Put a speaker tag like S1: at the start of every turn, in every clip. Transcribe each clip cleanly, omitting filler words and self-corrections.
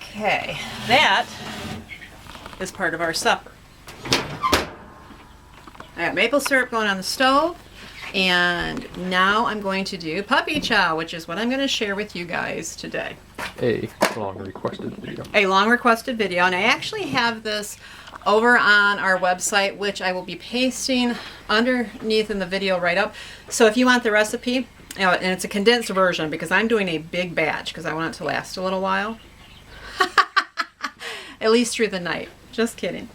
S1: Okay, that is part of our supper. I got maple syrup going on the stove, and now I'm going to do puppy chow, which is what I'm going to share with you guys today.
S2: A long requested video.
S1: A long requested video, and I actually have this over on our website, which I will be pasting underneath in the video right up. So if you want the recipe, and it's a condensed version because I'm doing a big batch because I want it to last a little while. At least through the night. Just kidding.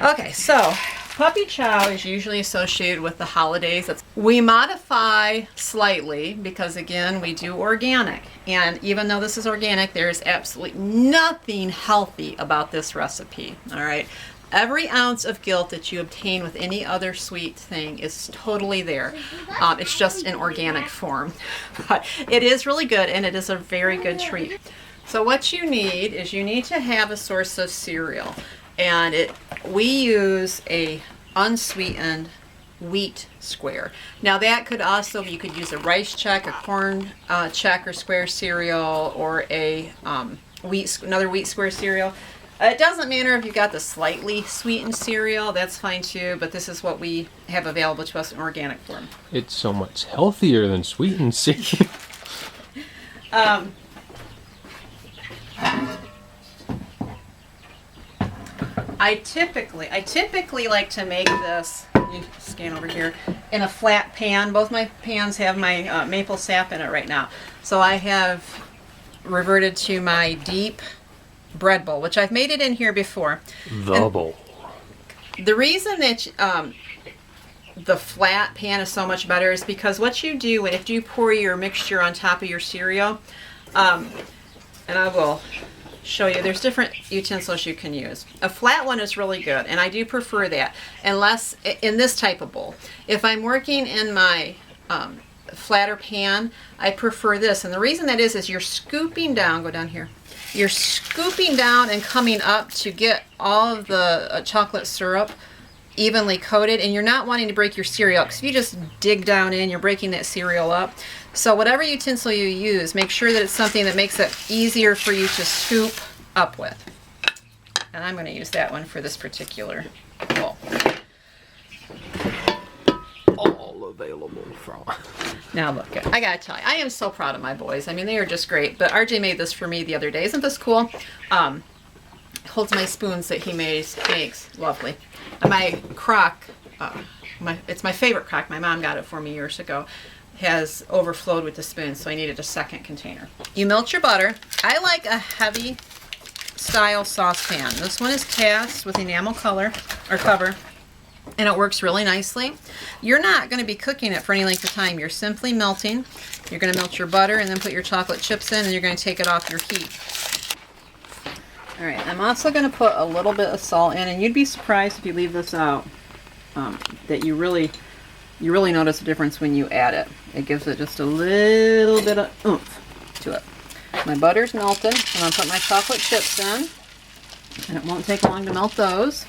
S1: Okay, so puppy chow is usually associated with the holidays. We modify slightly because, again, we do organic. And even though this is organic, there is absolutely nothing healthy about this recipe. All right. Every ounce of guilt that you obtain with any other sweet thing is totally there. It's just in organic form. But it is really good, and it is a very good treat. So what you need is you need to have a source of cereal. And we use a unsweetened wheat square. Now that could also, you could use a rice check, a corn check or square cereal, or a another wheat square cereal. It doesn't matter if you got the slightly sweetened cereal, that's fine too, but this is what we have available to us in organic form.
S2: It's so much healthier than sweetened cereal.
S1: I typically like to make this, you scan over here, in a flat pan. Both my pans have my maple sap in it right now. So I have reverted to my deep bread bowl, which I've made it in here before.
S2: The bowl.
S1: The reason that the flat pan is so much better is because what you do if you pour your mixture on top of your cereal, and I will show you, there's different utensils you can use. A flat one is really good, and I do prefer that, unless in this type of bowl. If I'm working in my flatter pan, I prefer this, and the reason that is you're scooping down, go down here, you're scooping down and coming up to get all of the chocolate syrup evenly coated, and you're not wanting to break your cereal, because if you just dig down in, you're breaking that cereal up. So whatever utensil you use, make sure that it's something that makes it easier for you to scoop up with. And I'm going to use that one for this particular bowl.
S2: All available from.
S1: Now look, I gotta tell you, I am so proud of my boys. I mean, they are just great. But RJ made this for me the other day. Isn't this cool? Holds my spoons that he makes. Lovely. And my crock, it's my favorite crock. My mom got it for me years ago. Has overflowed with the spoon, so I needed a second container. You melt your butter. I like a heavy style saucepan. This one is cast with enamel color or cover, and it works really nicely. You're not going to be cooking it for any length of time. You're simply melting. You're going to melt your butter and then put your chocolate chips in, and you're going to take it off your heat. All right, I'm also going to put a little bit of salt in, and you'd be surprised if you leave this out, that you really notice a difference when you add it. It gives it just a little bit of oomph to it. My butter's melted. I'm going to put my chocolate chips in, and it won't take long to melt those.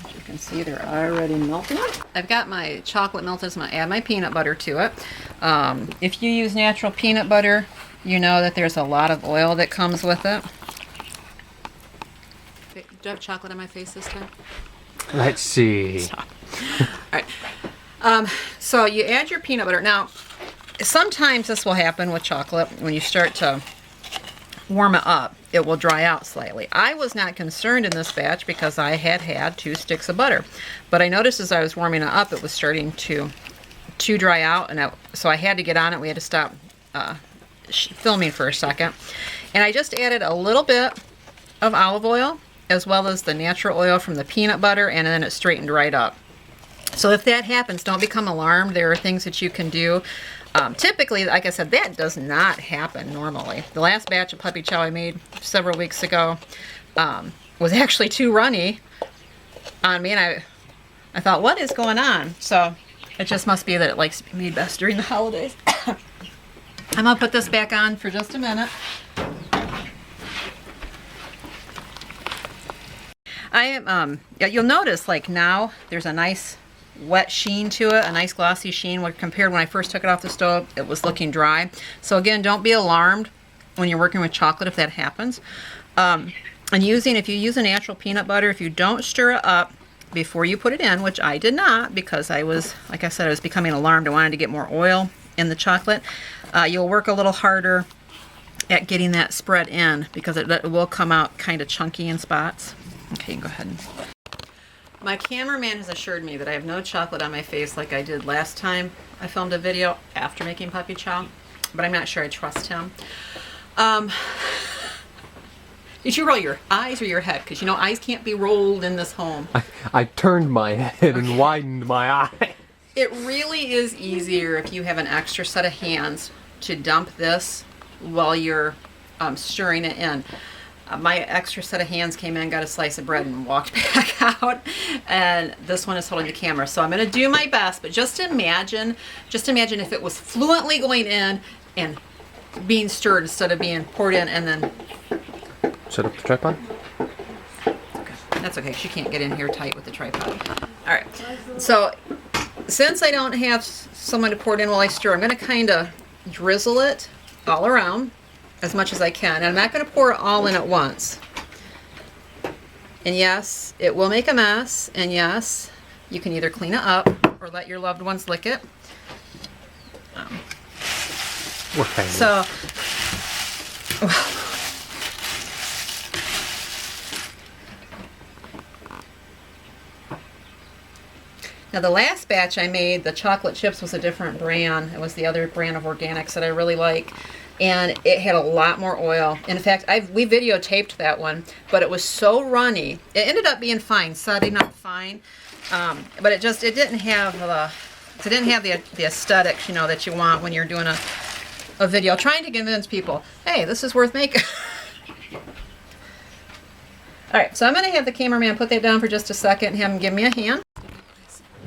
S1: As you can see, they're already melting. I've got my chocolate melted, so I'm going to add my peanut butter to it. If you use natural peanut butter, you know that there's a lot of oil that comes with it. Do I have chocolate on my face this time?
S2: Let's see.
S1: Stop. All right. So you add your peanut butter. Now, sometimes this will happen with chocolate. When you start to warm it up, it will dry out slightly. I was not concerned in this batch because I had 2 sticks of butter. But I noticed as I was warming it up, it was starting to dry out. And so I had to get on it. We had to stop filming for a second. And I just added a little bit of olive oil, as well as the natural oil from the peanut butter, and then it straightened right up. So if that happens, don't become alarmed. There are things that you can do. Typically, like I said, that does not happen normally. The last batch of puppy chow I made several weeks ago was actually too runny on me, and I thought, what is going on? So it just must be that it likes to be made best during the holidays. I'm going to put this back on for just a minute. I am, you'll notice, like, now there's a nice wet sheen to it, a nice glossy sheen. When compared when I first took it off the stove, it was looking dry. So again, don't be alarmed when you're working with chocolate if that happens. And if you use a natural peanut butter, if you don't stir it up before you put it in, which I did not because I was, like I said, I was becoming alarmed. I wanted to get more oil in the chocolate. You'll work a little harder at getting that spread in because it will come out kind of chunky in spots. Okay, you can go ahead. My cameraman has assured me that I have no chocolate on my face like I did last time I filmed a video after making puppy chow, but I'm not sure I trust him. Did you roll your eyes or your head? Because you know eyes can't be rolled in this home.
S2: I turned my head and widened my eye.
S1: It really is easier if you have an extra set of hands to dump this while you're stirring it in. My extra set of hands came in, got a slice of bread, and walked back out. And this one is holding the camera. So I'm going to do my best, but just imagine if it was fluently going in and being stirred instead of being poured in and then...
S2: Set up the tripod?
S1: Okay. That's okay. She can't get in here tight with the tripod. All right. So since I don't have someone to pour it in while I stir, I'm going to kind of drizzle it all around as much as I can. And I'm not going to pour it all in at once. And yes, it will make a mess. And yes, you can either clean it up or let your loved ones lick it.
S2: We're family.
S1: So, now the last batch I made, the chocolate chips was a different brand. It was the other brand of organics that I really like. And it had a lot more oil. In fact, we videotaped that one, but it was so runny. It ended up being fine, setting up fine, but it didn't have the aesthetics, you know, that you want when you're doing a video, trying to convince people, hey, this is worth making. All right, so I'm gonna have the cameraman put that down for just a second and have him give me a hand.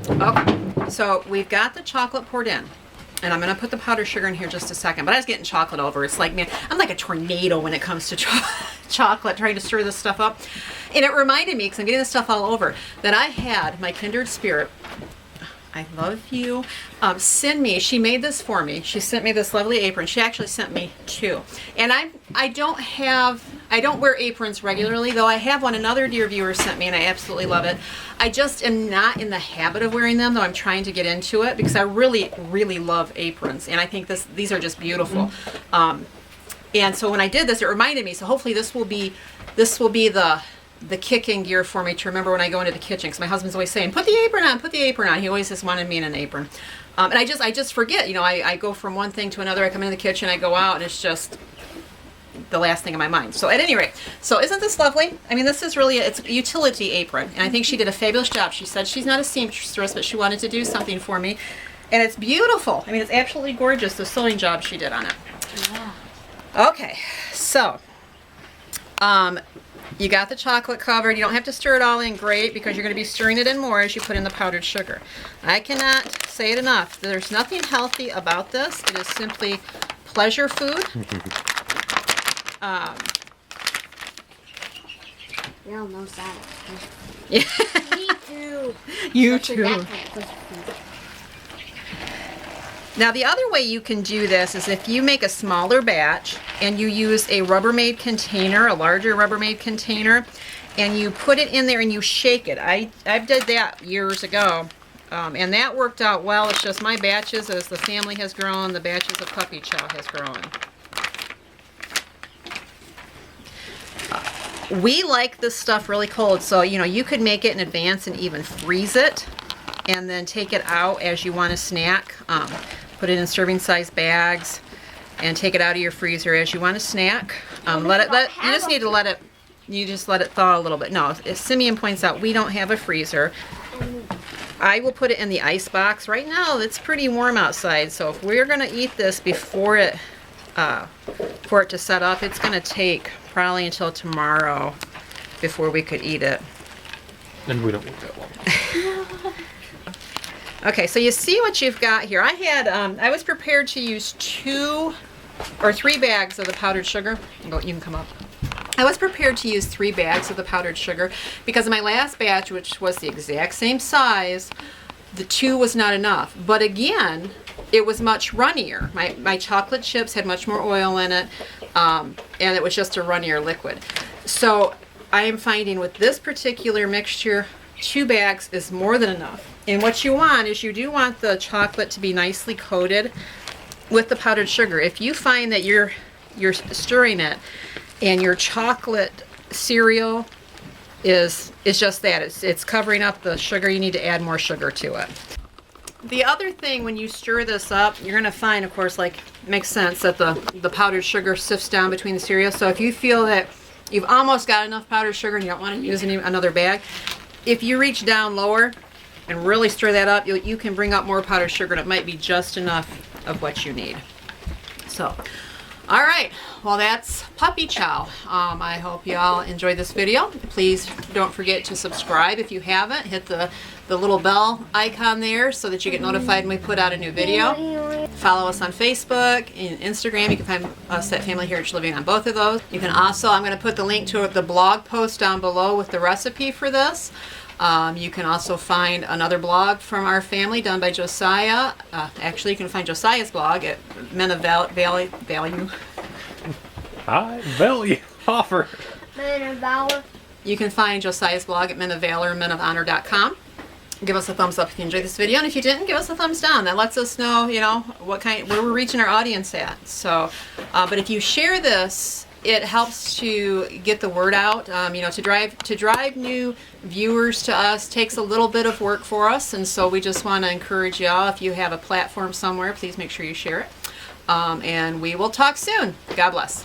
S1: Okay, so we've got the chocolate poured in. And I'm going to put the powdered sugar in here just a second. But I was getting chocolate over. It's like, man, I'm like a tornado when it comes to chocolate, trying to stir this stuff up. And it reminded me, because I'm getting this stuff all over, that I had my kindred spirit, I love you, send me, she made this for me. She sent me this lovely apron. She actually sent me two. And I don't wear aprons regularly, though I have one another dear viewer sent me, and I absolutely love it. I just am not in the habit of wearing them, though I'm trying to get into it because I really, really love aprons. And I think these are just beautiful. And so when I did this, it reminded me, so hopefully this will be the kicking gear for me to remember when I go into the kitchen, because my husband's always saying, put the apron on, put the apron on. He always just wanted me in an apron. And I just forget, you know, I go from one thing to another. I come into the kitchen, I go out, and it's just the last thing in my mind. So at any rate, so isn't this lovely? I mean, this is really, it's a utility apron, and I think she did a fabulous job. She said she's not a seamstress, but she wanted to do something for me, and it's beautiful. I mean, it's absolutely gorgeous, the sewing job she did on it.
S3: Yeah.
S1: Okay, so you got the chocolate covered. You don't have to stir it all in great because you're going to be stirring it in more as you put in the powdered sugar. I cannot say it enough. There's nothing healthy about this. It is simply pleasure food.
S3: We all know that.
S1: Yeah.
S3: Me too.
S1: You
S3: Especially
S1: too.
S3: that kind of pussy food.
S1: Now the other way you can do this is if you make a smaller batch and you use a Rubbermaid container, a larger Rubbermaid container, and you put it in there and you shake it. I did that years ago, and that worked out well. It's just my batches, as the family has grown, the batches of Puppy Chow has grown. We like this stuff really cold, so you know you could make it in advance and even freeze it, and then take it out as you want to snack. Put it in serving size bags, and take it out of your freezer as you want to snack. You just need to let it thaw a little bit. No, as Simeon points out, we don't have a freezer. I will put it in the icebox. Right now, it's pretty warm outside, so if we're gonna eat this before it to set up, it's gonna take probably until tomorrow before we could eat it.
S2: And we don't wait that long.
S1: Okay, so you see what you've got here. I was prepared to use 2 or 3 bags of the powdered sugar. You can come up. I was prepared to use 3 bags of the powdered sugar because my last batch, which was the exact same size, the 2 was not enough. But again, it was much runnier. My chocolate chips had much more oil in it, and it was just a runnier liquid. So I am finding with this particular mixture, 2 bags is more than enough. And what you want is you do want the chocolate to be nicely coated with the powdered sugar. If you find that you're stirring it and your chocolate cereal is just that, it's covering up the sugar, you need to add more sugar to it. The other thing when you stir this up, you're going to find, of course, like, makes sense that the powdered sugar sifts down between the cereal. So if you feel that you've almost got enough powdered sugar and you don't want to use another bag, if you reach down lower and really stir that up, you can bring up more powdered sugar, and it might be just enough of what you need. So, all right, well, that's puppy chow. I hope you all enjoyed this video. Please don't forget to subscribe if you haven't. Hit the little bell icon there so that you get notified when we put out a new video. Follow us on Facebook and Instagram. You can find us at Family Heritage Living on both of those. You can also, I'm going to put the link to the blog post down below with the recipe for this. You can also find another blog from our family done by Josiah. Actually, you can find Josiah's blog at Men of Value.
S2: High value offer.
S3: Men of Valor.
S1: You can find Josiah's blog at Men of Valor, menofhonor.com. Give us a thumbs up if you enjoyed this video, and if you didn't, give us a thumbs down. That lets us know, where we're reaching our audience at. So, but if you share this, it helps to get the word out. To drive new viewers to us takes a little bit of work for us, and so we just want to encourage y'all. If you have a platform somewhere, please make sure you share it. And we will talk soon. God bless.